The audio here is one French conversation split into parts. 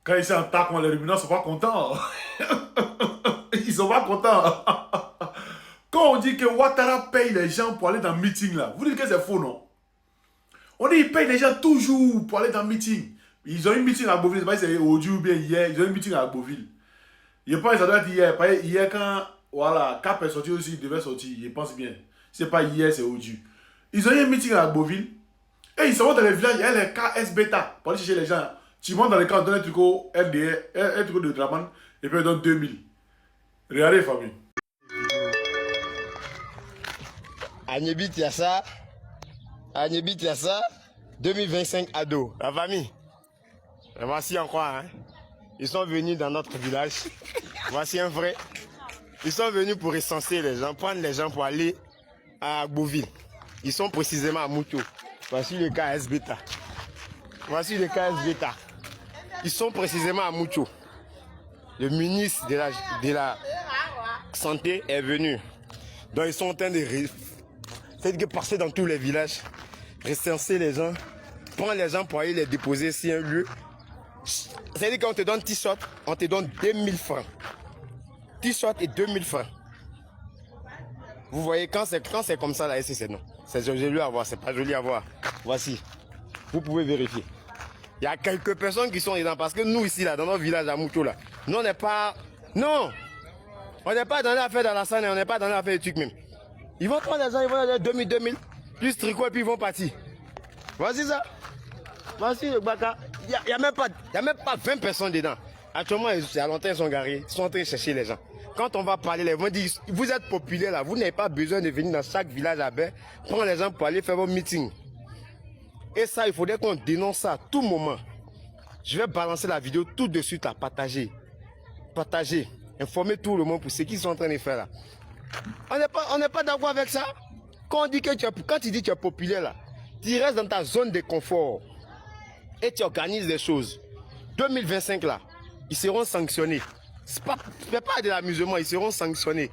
Quand ils sont en tac, les ruminants ne sont pas contents. Ils sont pas contents. Quand on dit que Ouattara paye les gens pour aller dans le meeting là, vous dites que c'est faux, non? On dit qu'ils payent les gens toujours pour aller dans le meeting. Ils ont eu un meeting à Beauville, je ne sais pas si c'est aujourd'hui ou bien hier, ils ont eu un meeting à Beauville. Je pense que ça doit être hier. Hier, quand voilà, Cap est sorti aussi, il devait sortir, je pense bien. Si ce n'est pas hier, c'est aujourd'hui. Ils ont eu un meeting à Beauville. Et ils sont dans les villages, il y a les KS Beta pour aller chercher les gens. Tu montes dans les camps, on donne un truc au RDR, un truc de Draman, et puis on donne 2000. Regardez, famille. Agnébit, il y a ça. Agnébit, il y a ça. 2025 ados. La famille. Et voici encore, hein. Ils sont venus dans notre village. Voici un vrai. Ils sont venus pour recenser les gens, prendre les gens pour aller à Beauville. Ils sont précisément à Mouto. Voici le KS Beta. Voici le KS Beta. Ils sont précisément à Mouto. Le ministre de la Santé est venu. Donc ils sont en train de passer dans tous les villages, recenser les gens, prendre les gens pour aller les déposer sur un lieu. C'est-à-dire qu'on te donne t-shirt, on te donne 2000 francs. T-shirt et 2000 francs. Vous voyez, quand c'est comme ça, là, c'est non. C'est joli à voir, c'est pas joli à voir. Voici. Vous pouvez vérifier. Il y a quelques personnes qui sont dedans parce que nous, ici, là, dans notre village à Mouto, là, nous, on n'est pas. Non! On n'est pas dans l'affaire dans la scène et on n'est pas dans l'affaire des trucs même. Ils vont prendre les gens, ils vont aller 2000, plus tricot et puis ils vont partir. Voici ça. Voici le Baka. Il n'y a même pas 20 personnes dedans. Actuellement, à longtemps, ils sont garés. Ils sont en train de chercher les gens. Quand on va parler, ils vont dire, vous êtes populaire là, vous n'avez pas besoin de venir dans chaque village à bain, prendre les gens pour aller faire vos meetings. Et ça, il faudrait qu'on dénonce ça à tout moment. Je vais balancer la vidéo tout de suite à partager. Partager. Informer tout le monde pour ce qu'ils sont en train de faire là. On n'est pas d'accord avec ça. Quand tu dis que tu es populaire là, tu restes dans ta zone de confort et tu organises des choses. 2025 là, ils seront sanctionnés. Ce n'est pas de l'amusement, ils seront sanctionnés.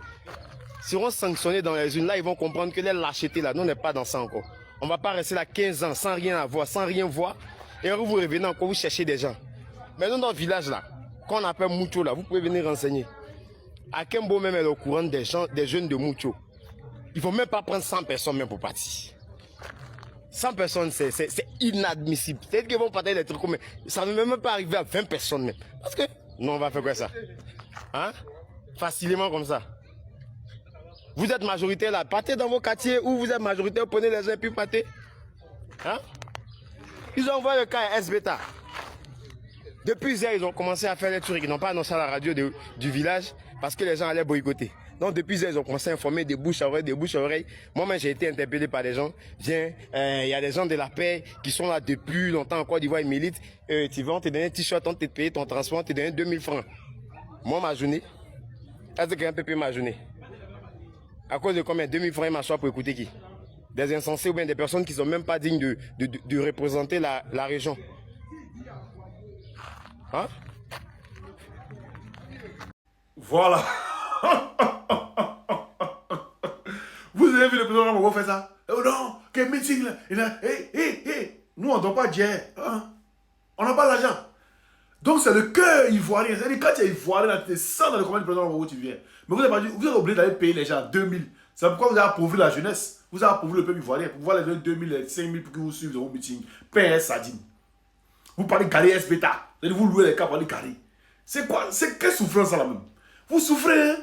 Ils seront sanctionnés dans les unes. Là, ils vont comprendre que les lâchetés là, nous on n'est pas dans ça encore. On ne va pas rester là 15 ans sans rien avoir, sans rien voir. Et vous revenez encore, vous cherchez des gens. Mais nous dans le village là, qu'on appelle Moucho là, vous pouvez venir renseigner. Akembo même est au courant des jeunes de Moucho. Il ne faut même pas prendre 100 personnes même pour partir. 100 personnes, c'est inadmissible. C'est-à-dire qu'ils vont partager des trucs comme ça ne peut même pas arriver à 20 personnes même. Parce que, non, on va faire quoi ça? Hein? Facilement comme ça. Vous êtes majoritaire là, partez dans vos quartiers où vous êtes majoritaire, prenez les gens et puis partez. Hein? Ils ont envoyé le cas à SBTA. Depuis hier, ils ont commencé à faire des trucs. Ils n'ont pas annoncé à la radio du village parce que les gens allaient boycotter. Donc depuis hier, ils ont commencé à informer des bouches à oreille, des bouches à oreille. Moi-même, j'ai été interpellé par des gens. Viens, il y a des gens de la paix qui sont là depuis longtemps en Côte d'Ivoire, ils militent. Tu vas, on te donne un t-shirt, on te paye ton transport, on te donne 2000 francs. Moi, ma journée, est-ce que quelqu'un peut payer ma journée? À cause de combien? 2000 francs, il m'assoit pour écouter qui? Des insensés ou bien des personnes qui ne sont même pas dignes de représenter la région. Hein? Voilà. Vous avez vu le président Rambo faire ça? Oh non, quel meeting là? Nous on ne doit pas dire. Hein? On n'a pas l'argent. Donc c'est le cœur ivoirien. C'est-à-dire quand tu es ivoirien, là, tu es sans dans le commun du président Rambo, tu viens. Mais vous êtes obligé d'aller payer les gens 2000. C'est pourquoi vous avez appauvri la jeunesse. Vous avez appauvri le peuple ivoirien. Pour pouvoir les donner 2000, 5000 pour que vous suivez vos meetings. Paye sardine. Vous parlez carré SBTA. Vous louez les cas pour aller carré. C'est quoi? C'est quelle souffrance ça là même? Vous souffrez, hein?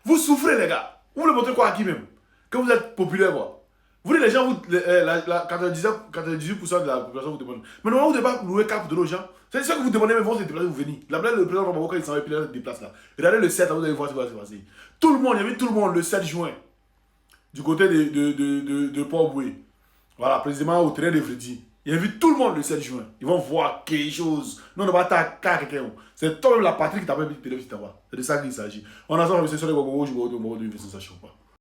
Vous souffrez, les gars. Vous voulez montrer quoi à qui même? Que vous êtes populaire, quoi. Vous dites les gens, 98% de la population vous demande. Mais normalement, vous ne devez pas louer cap de nos gens. C'est ça que vous demandez, mais vont se déplacer, vous venez. La blague, le président Ramabo, quand il s'en va, il se déplace là. Regardez le 7, vous allez voir ce qui va se passer. Tout le monde, il y avait tout le monde le 7 juin. Du côté de Port-Boué. Voilà, précisément au terrain de Freddy. Il invite tout le monde le 7 juin. Ils vont voir quelque chose. Non, on ne va pas attaquer quelqu'un. C'est toi-même la patrie qui t'appelle. C'est de ça qu'il s'agit. On a ça, on va sur les Gogo, je vais vous dire, ça ne pas.